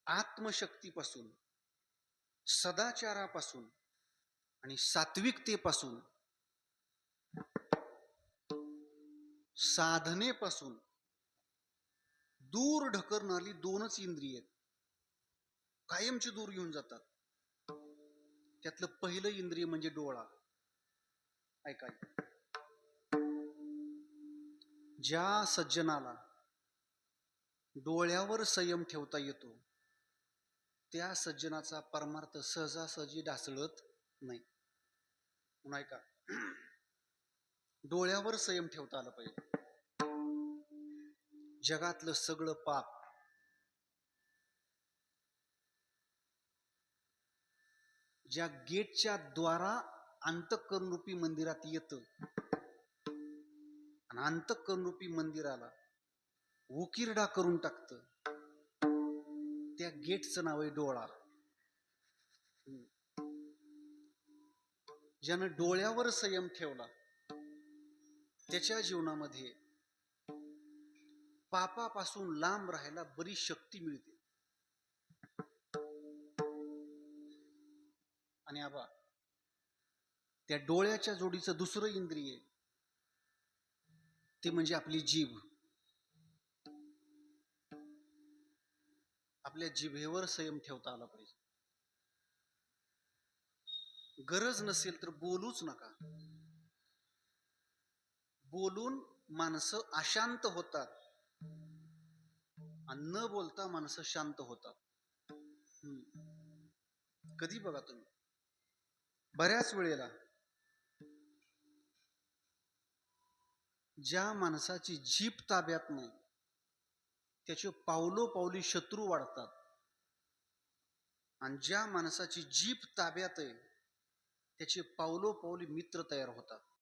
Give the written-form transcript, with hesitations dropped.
आत्मशक्तीपासून, सदाचारापासून आणि सात्विकतेपासून, साधनेपासून दूर ढकलणारी दोनच इंद्रिय आहेत. कायमची दूर घेऊन जातात. त्यातलं पहिलं इंद्रिय म्हणजे डोळा. ऐका, ज्या सज्जनाला डोळ्यावर संयम ठेवता येतो त्या सज्जनाचा परमार्थ सहजासहजी ढासळत नाही. म्हणून ऐका, डोळ्यावर संयम ठेवता आला पाहिजे. जगातलं सगळं पाप ज्या गेटच्या द्वारा अंतःकरण रूपी मंदिरात येतं आणि अंतःकरण रूपी मंदिराला उकिरडा करून टाकतं, त्या गेटचं नाव आहे डोळा. ज्यानं डोळ्यावर संयम ठेवला त्याच्या जीवनामध्ये पापापासून लांब राहायला बरीच शक्ती मिळते. आणि आबा, त्या डोळ्याच्या जोडीचं दुसरं इंद्रिय ते म्हणजे आपली जीभ. आपल्या जिभेवर संयम ठेवता आला पाहिजे. गरज नसेल तर बोलूच नका. बोलून माणसं अशांत होतात आणि न बोलता माणसं शांत होतात. कधी बघा तुम्ही, बऱ्याच वेळेला ज्या माणसाची जीभ ताब्यात नाही त्याचे पावलोपावली शत्रू वाढतात, आणि ज्या माणसाची जीभ ताब्यात आहे त्याचे पावलोपावली मित्र तयार होतात.